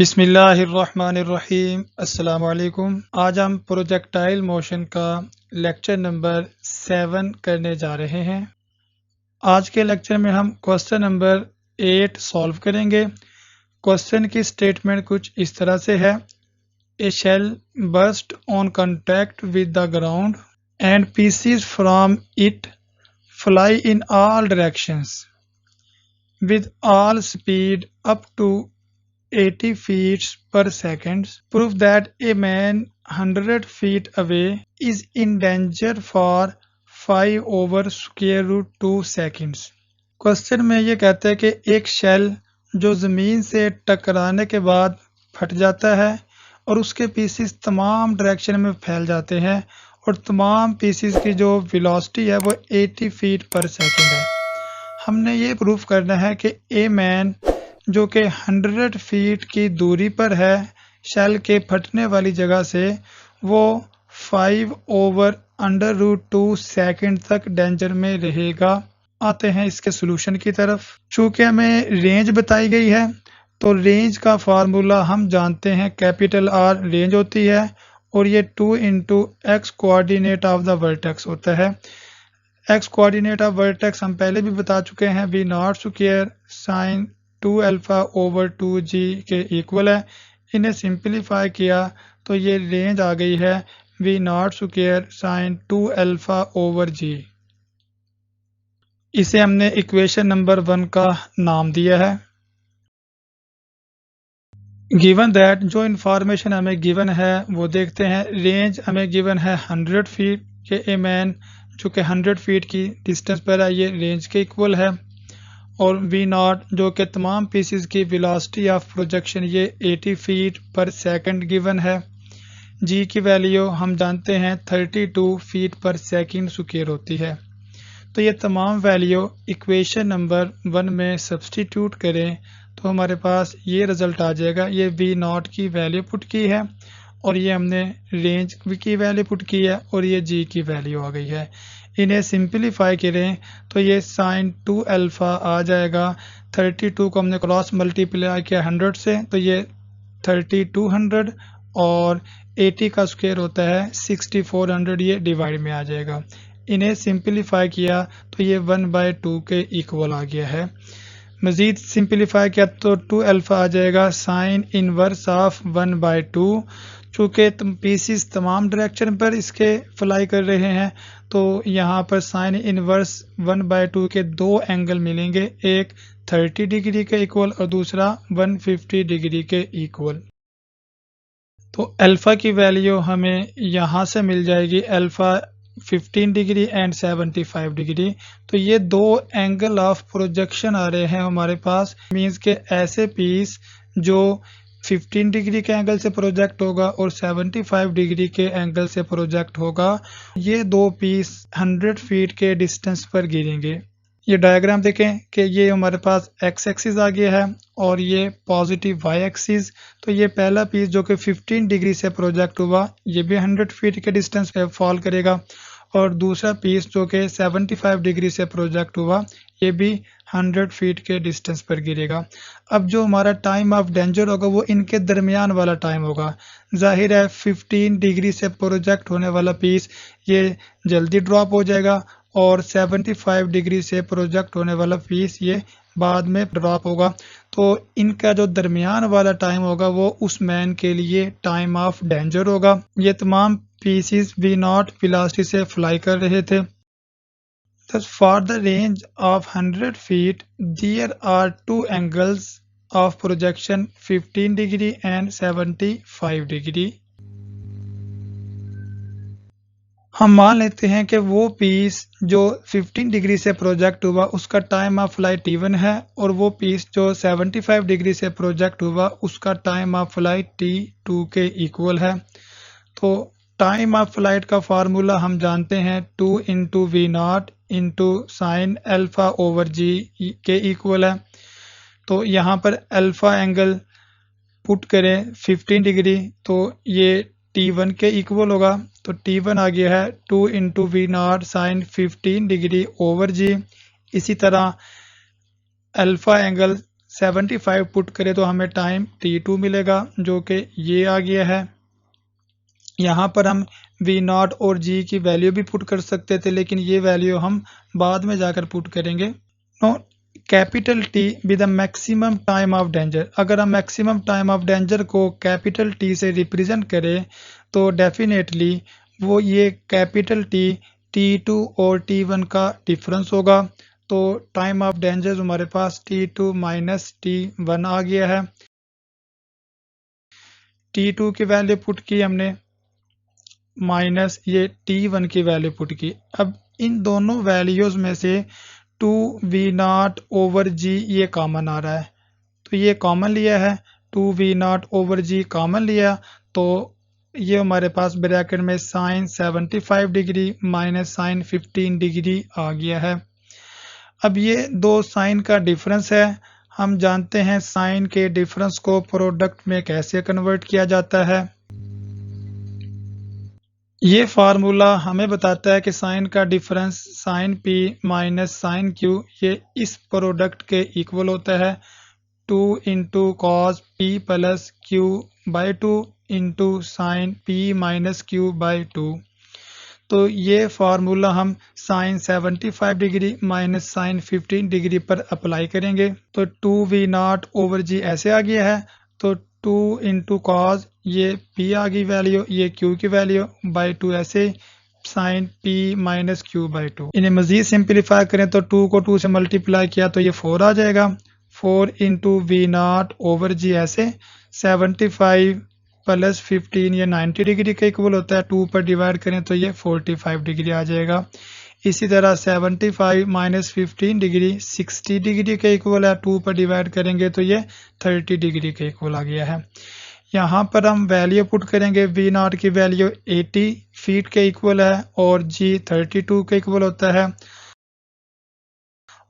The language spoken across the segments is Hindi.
बिस्मिल्लाहिर्रहमानिर्रहीम अस्सलाम वालेकुम। आज हम प्रोजेक्टाइल मोशन का लेक्चर नंबर 7 करने जा रहे हैं। आज के लेक्चर में हम क्वेश्चन नंबर 8 सॉल्व करेंगे। क्वेश्चन की स्टेटमेंट कुछ इस तरह से है। A shell burst on contact with the ground and pieces from it fly in all directions with all speed up to 80 feet per second prove that a man 100 feet away is in danger for 5 over square root 2 seconds। Question में ये कहते हैं कि एक शेल जो ज़मीन से टकराने के बाद फट जाता है और उसके पीसेस तमाम डायरेक्शन में फैल जाते हैं और तमाम पीसेस की जो वेलोसिटी है वो 80 फीट पर सेकंड है। हमने ये प्रूफ करना है कि ए मैन जो कि 100 फीट की दूरी पर है शेल के फटने वाली जगह से, वो 5 ओवर अंडर रूट 2 सेकंड तक डेंजर में रहेगा। आते हैं इसके सोल्यूशन की तरफ। चूँकि हमें रेंज बताई गई है तो रेंज का फार्मूला हम जानते हैं, कैपिटल आर रेंज होती है और ये 2 into x coordinate of the vertex होता है। एक्स कोऑर्डिनेट ऑफ वर्टेक्स हम पहले भी बता चुके हैं, v naught square sine 2 alpha over 2g के इक्वल है। इन्हें सिंपलीफाई किया तो ये रेंज आ गई है v naught square sine 2 alpha over g। इसे हमने इक्वेशन नंबर 1 का नाम दिया है। गिवन दैट, जो इंफॉर्मेशन हमें गिवन है वो देखते हैं। रेंज हमें गिवन है 100 फीट के ए मैन जो कि 100 फीट की डिस्टेंस पर है, ये रेंज के इक्वल है। और वी नॉट जो कि तमाम पीसेस की वेलोसिटी ऑफ प्रोजेक्शन ये 80 फीट पर सेकंड गिवन है। जी की वैल्यू हम जानते हैं 32 फीट पर सेकंड स्क्वायर होती है। तो ये तमाम वैल्यू इक्वेशन नंबर 1 में सब्सटीट्यूट करें तो हमारे पास ये रिज़ल्ट आ जाएगा। ये वी नॉट की वैल्यू पुट की है और ये हमने रेंज की वैल्यू पुट की है और ये जी की वैल्यू आ गई है। इन्हें सिंपलीफाई करें तो ये साइन 2 अल्फा आ जाएगा। 32 को हमने क्रॉस मल्टीप्लाई किया 100 से तो ये 3200 और 80 का स्क्वायर होता है 6400, ये डिवाइड में आ जाएगा। इन्हें सिंपलीफाई किया तो ये 1/2 के इक्वल आ गया है। मज़ीद सिंपलीफाई किया तो 2 अल्फा आ जाएगा साइन इनवर्स ऑफ 1/2। चूँकि पीसीस तमाम डायरेक्शन पर इसके फ्लाई कर रहे हैं तो यहाँ पर साइन इनवर्स 1/2 के दो एंगल मिलेंगे, एक 30 डिग्री के इक्वल और दूसरा 150 डिग्री के इक्वल। तो अल्फ़ा की वैल्यू हमें यहाँ से मिल जाएगी, अल्फ़ा 15 डिग्री एंड 75 डिग्री। तो ये दो एंगल ऑफ प्रोजेक्शन आ रहे हैं हमारे पास। मीन्स के ऐसे पीस जो 15 डिग्री के एंगल से प्रोजेक्ट होगा और 75 डिग्री के एंगल से प्रोजेक्ट होगा। ये दो पीस 100 फीट के डिस्टेंस पर गिरेंगे। ये डायग्राम देखें कि ये हमारे पास एक्स एक्सिस आ गया है और ये पॉजिटिव वाई एक्सिस। तो ये पहला पीस जो कि 15 डिग्री से प्रोजेक्ट हुआ ये भी 100 फीट के डिस्टेंस पे फॉल करेगा और दूसरा पीस जो कि 75 डिग्री से प्रोजेक्ट हुआ ये भी 100 फीट के डिस्टेंस पर गिरेगा। अब जो हमारा टाइम ऑफ डेंजर होगा वो इनके दरमियान वाला टाइम होगा। जाहिर है 15 डिग्री से प्रोजेक्ट होने वाला पीस ये जल्दी ड्रॉप हो जाएगा और 75 डिग्री से प्रोजेक्ट होने वाला पीस ये बाद में ड्रॉप होगा। तो इनका जो दरमियान वाला टाइम होगा वो उस मैन के लिए टाइम ऑफ डेंजर होगा। ये तमाम पीसेस वी नॉट वेलोसिटी से फ्लाई कर रहे थे। Thus, for the range of 100 feet, there are two angles of projection 15 degree and 75 degree। हम मान लेते हैं कि वो पीस जो 15 डिग्री से प्रोजेक्ट हुआ उसका टाइम ऑफ फ्लाइट T1 है और वो पीस जो 75 डिग्री से प्रोजेक्ट हुआ उसका टाइम ऑफ फ्लाइट T2 के इक्वल है। तो टाइम ऑफ फ्लाइट का फार्मूला हम जानते हैं 2 into V naught into sine alpha over G के इक्वल है। तो यहाँ पर अल्फ़ा एंगल पुट करें 15 डिग्री तो ये T1 के इक्वल होगा। तो T1 आ गया है 2 into V naught sine 15 degree over G. इसी तरह अल्फ़ा एंगल 75 पुट करें तो हमें टाइम t2 मिलेगा, जो कि ये आ गया है। यहाँ पर हम v0 और g की वैल्यू भी पुट कर सकते थे, लेकिन ये वैल्यू हम बाद में जाकर पुट करेंगे। No capital T with the maximum time of danger. अगर हम मैक्सिमम टाइम ऑफ डेंजर को कैपिटल T से रिप्रेजेंट करें तो डेफिनेटली वो ये कैपिटल T T2 और T1 का डिफरेंस होगा। तो टाइम ऑफ डेंजर हमारे पास T2 माइनस T1 आ गया है। T2 की वैल्यू पुट की हमने, माइनस ये T1 की वैल्यू पुट की। अब इन दोनों वैल्यूज में से 2v0 ओवर g ये कॉमन आ रहा है, तो ये कॉमन लिया है, 2v0 ओवर g कॉमन लिया, तो ये हमारे पास ब्रैकेट में sine 75 degree minus sine 15 degree आ गया है। अब ये दो साइन का डिफरेंस है। हम जानते हैं साइन के डिफरेंस को प्रोडक्ट में कैसे कन्वर्ट किया जाता है। ये फार्मूला हमें बताता है कि साइन का difference sine p minus sine q ये इस प्रोडक्ट के इक्वल होता है 2 into cos p plus q by 2 into sine p minus q by 2। तो ये फार्मूला हम sine 75 degree minus sine 15 degree पर अप्लाई करेंगे। तो 2v0 ओवर g ऐसे आ गया है, तो 2 इंटू कॉस ये p आ गई वैल्यू, ये q की वैल्यू बाई 2 ऐसे sine p minus q by 2। इन्हें मजीद सिंप्लीफाई करें तो 2 को 2 से मल्टीप्लाई किया तो ये 4 आ जाएगा। 4 इंटू v0 ओवर g ऐसे 75 प्लस 15 ये 90 डिग्री का इक्वल होता है, 2 पर डिवाइड करें तो ये 45 डिग्री आ जाएगा। इसी तरह 75 माइनस 15 डिग्री 60 डिग्री के इक्वल है, 2 पर डिवाइड करेंगे तो ये 30 डिग्री के इक्वल आ गया है। यहाँ पर हम वैल्यू पुट करेंगे, v0 की वैल्यू 80 फीट के इक्वल है और g 32 के इक्वल होता है,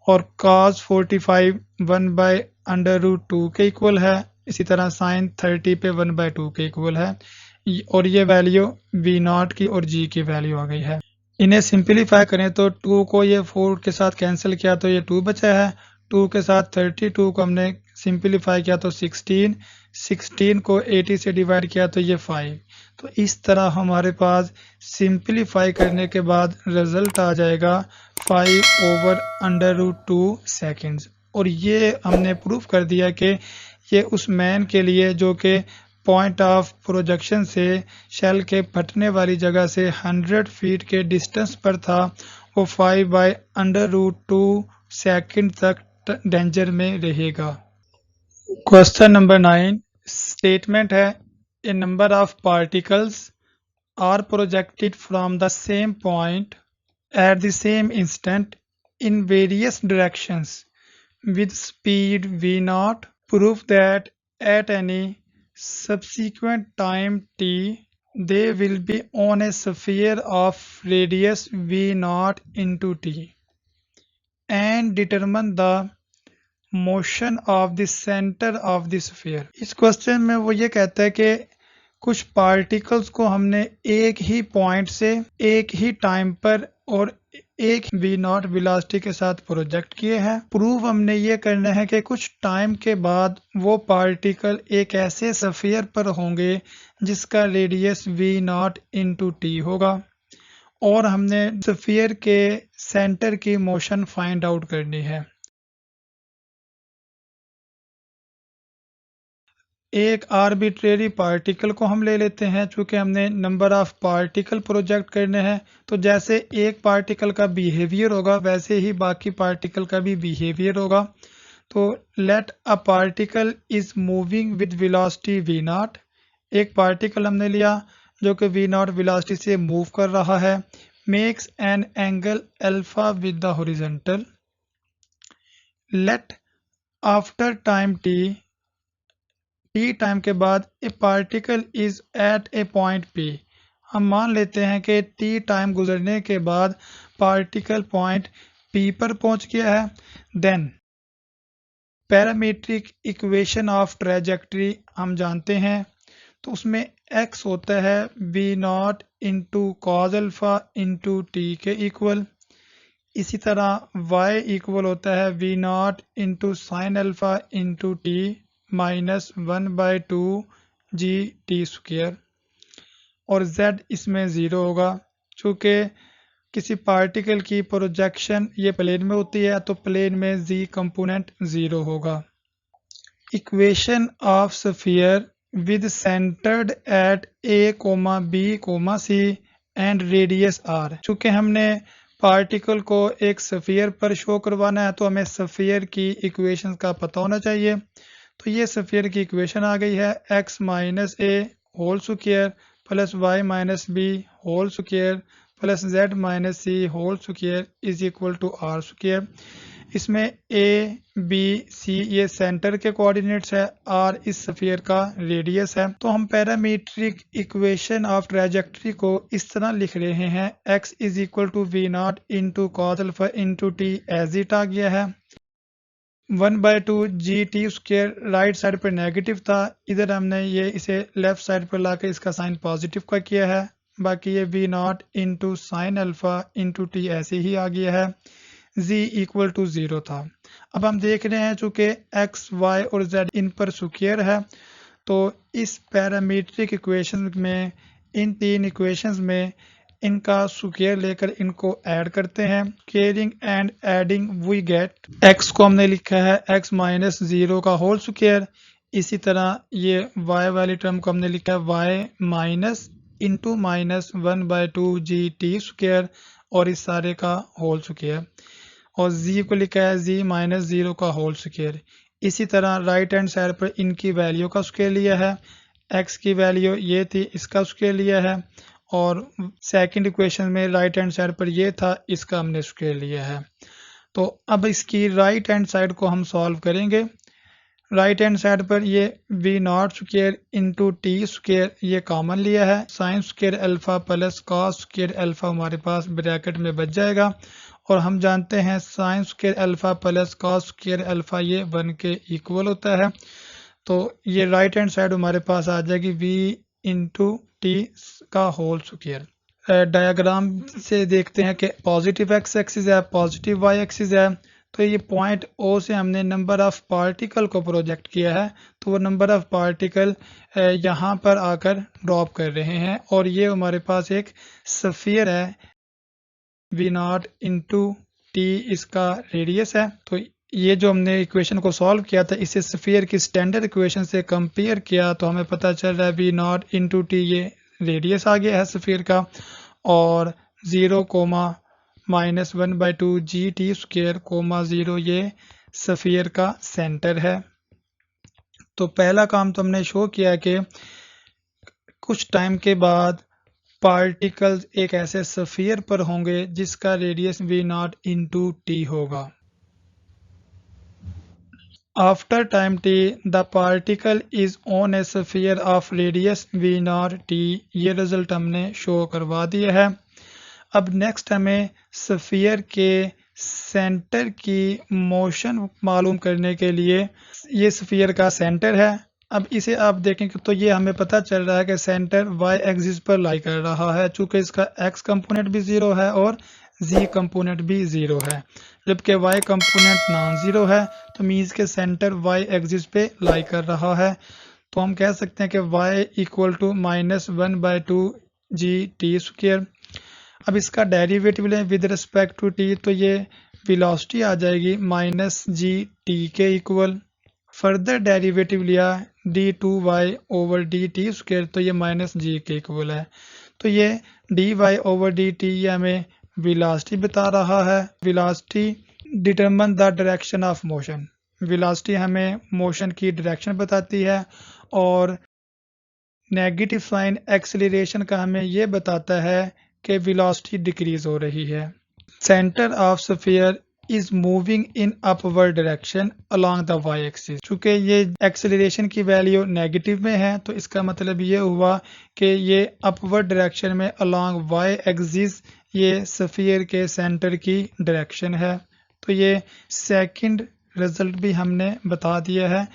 और cos 45 1/√2 के इक्वल है। इसी तरह साइन 30 पे 1/2 के इक्वल है, और ये वैल्यू v0 की और g की वैल्यू आ गई है। इन्हें सिंपलीफाई करें तो 2 को ये 4 के साथ कैंसिल किया तो ये 2 बचा है, 2 के साथ 32 को हमने सिंपलीफाई किया तो 16, 16 को 80 से डिवाइड किया तो ये 5। तो इस तरह हमारे पास सिंपलीफाई करने के बाद रिजल्ट आ जाएगा 5/√2 सेकेंड्स। और ये हमने प्रूफ कर दिया कि ये उस मैन के लिए जो कि पॉइंट ऑफ प्रोजेक्शन से शेल के फटने वाली जगह से 100 फीट के डिस्टेंस पर था, वो 5/√2 सेकंड तक डेंजर में रहेगा। क्वेश्चन नंबर 9 स्टेटमेंट है, a number of particles are projected from the same point at the same instant in various directions with speed v0. Prove that at any subsequent time t they will be on a sphere of radius v0 into t, and determine the motion of the center of the sphere. इस क्वेश्चन में वो ये कहता है कि कुछ पार्टिकल्स को हमने एक ही पॉइंट से एक ही टाइम पर और एक v0 वेलोसिटी के साथ प्रोजेक्ट किए हैं। प्रूफ हमने ये करना है कि कुछ टाइम के बाद वो पार्टिकल एक ऐसे स्फीयर पर होंगे जिसका रेडियस v0 इंटू टी होगा, और हमने स्फीयर के सेंटर की मोशन फाइंड आउट करनी है। एक आर्बिट्रेरी पार्टिकल को हम ले लेते हैं, चूंकि हमने नंबर ऑफ पार्टिकल प्रोजेक्ट करने हैं, तो जैसे एक पार्टिकल का बिहेवियर होगा वैसे ही बाकी पार्टिकल का भी बिहेवियर होगा। तो let a particle is moving with velocity v0। एक पार्टिकल हमने लिया जो कि v0 वेलोसिटी से मूव कर रहा है, makes an angle alpha with the horizontal. Let after time t time के बाद a particle is at a point p। हम मान लेते हैं कि t टाइम गुजरने के बाद पार्टिकल पॉइंट p पर पहुंच गया है। Then parametric equation of trajectory हम जानते हैं, तो उसमें x होता है v0 into cos alpha into t के इक्वल। इसी तरह y इक्वल होता है v naught into sine alpha into t minus 1/2 जी टी स्क्वेयर, और z इसमें 0 होगा। चूँकि किसी पार्टिकल की प्रोजेक्शन ये प्लेन में होती है तो प्लेन में z कंपोनेंट 0 होगा। Equation of sphere with centred at a, b, c and radius r। चूँकि हमने पार्टिकल को एक स्फीयर पर शो करवाना है तो हमें स्फीयर की इक्वेशन का पता होना चाहिए। तो ये स्फीयर की इक्वेशन आ गई है x minus a whole square plus y minus b whole square plus z minus c whole square is equal to r square. इसमें ए बी सी ये सेंटर के कोऑर्डिनेट्स है, आर इस स्फीयर का रेडियस है। तो हम पैरामीट्रिक इक्वेशन ऑफ ट्रैजेक्टरी को इस तरह लिख रहे हैं, x is equal to V naught into cos alpha into T as it आ गया है। 1/2 G T square right side पर नेगेटिव था, इधर हमने ये इसे लेफ्ट साइड पर लाकर इसका साइन पॉजिटिव का किया है। बाकी ये v naught into sine alpha into t ऐसे ही आ गया है। z इक्वल टू 0 था। अब हम देख रहे हैं चूंकि x, y और z इन पर स्क्वायर है, तो इस पैरामीट्रिक इक्वेशन में, इन तीन इक्वेशंस में इनका स्क्वायर लेकर इनको ऐड करते हैं। Squaring and adding we get, x को हमने लिखा है x माइनस 0 का होल स्क्वायर। इसी तरह ये y वाली टर्म को हमने लिखा है y minus into minus 1/2 G T square और इस सारे का होल स्क्वायर, और z को लिखा है z माइनस 0 का होल स्क्वायर। इसी तरह राइट हैंड साइड पर इनकी वैल्यू का स्क्वायर लिया है, x की वैल्यू ये थी, इसका स्क्वायर लिया है, और सेकंड इक्वेशन में राइट हैंड साइड पर ये था, इसका हमने स्क्वायर लिया है। तो अब इसकी राइट हैंड साइड को हम सॉल्व करेंगे। राइट हैंड साइड पर ये v naught square into t square ये कॉमन लिया है, sine square alpha plus cos square alpha हमारे पास ब्रैकेट में बच जाएगा, और हम जानते हैं sign square alpha plus cos square alpha ये 1 के इक्वल होता है। तो ये राइट हैंड साइड हमारे पास आ जाएगी v इंटू टी का होल स्क्वायर। डायग्राम से देखते हैं कि पॉजिटिव x एक्सिस है, पॉजिटिव y एक्सिस है। तो ये पॉइंट O से हमने नंबर ऑफ पार्टिकल को प्रोजेक्ट किया है, तो वो नंबर ऑफ पार्टिकल यहाँ पर आकर ड्रॉप कर रहे हैं, और ये हमारे पास एक स्फीयर है, वी नॉट इंटू टी इसका रेडियस है। तो ये जो हमने इक्वेशन को सॉल्व किया था, इसे स्फीयर की स्टैंडर्ड इक्वेशन से कंपेयर किया तो हमें पता चल रहा है वी नॉट इंटू टी ये रेडियस आ गया है स्फीयर का, और 0, माइनस 1/2 जी टी स्क्वायर, 0 ये स्फीयर का सेंटर है। तो पहला काम तो हमने शो किया कि कुछ टाइम के बाद पार्टिकल्स एक ऐसे स्फीयर पर होंगे जिसका radius V naught into T होगा। After time T the particle is on a sphere of radius V naught T, ये रिजल्ट हमने शो करवा दिया है। अब नेक्स्ट हमें स्फीयर के सेंटर की मोशन मालूम करने के लिए, ये स्फीयर का सेंटर है। अब इसे आप देखेंगे तो ये हमें पता चल रहा है कि सेंटर y एक्सिस पर लाई कर रहा है, चूंकि इसका x कंपोनेंट भी 0 है और z कंपोनेंट भी 0 है, जबकि y कंपोनेंट नॉन जीरो है, तो मीन्स के सेंटर y एक्सिस पे लाई कर रहा है। तो हम कह सकते हैं कि y equal to minus 1/2 G T square. अब इसका डेरिवेटिव लें विद रिस्पेक्ट टू टी, तो ये वेलोसिटी आ जाएगी माइनस जी टी के इक्वल। फर्दर डेरिवेटिव लिया d2y over D T square, तो ये माइनस जी के इक्वल है। तो ये dy ओवर डी टी ये हमें वेलोसिटी बता रहा है। Velocity determine the direction of motion, velocity हमें मोशन की डायरेक्शन बताती है, और नेगेटिव साइन एक्सेलरेशन का हमें ये बताता है कि वेलोसिटी डिक्रीज हो रही है। Centre of sphere is moving in upward direction along the y axis. चूंकि ये एक्सेलरेशन की वैल्यू नेगेटिव में है, तो इसका मतलब ये हुआ कि ये अपवर्ड डायरेक्शन में अलोंग y एक्सिस ये स्फीयर के सेंटर की डायरेक्शन है। तो ये सेकंड रिजल्ट भी हमने बता दिया है।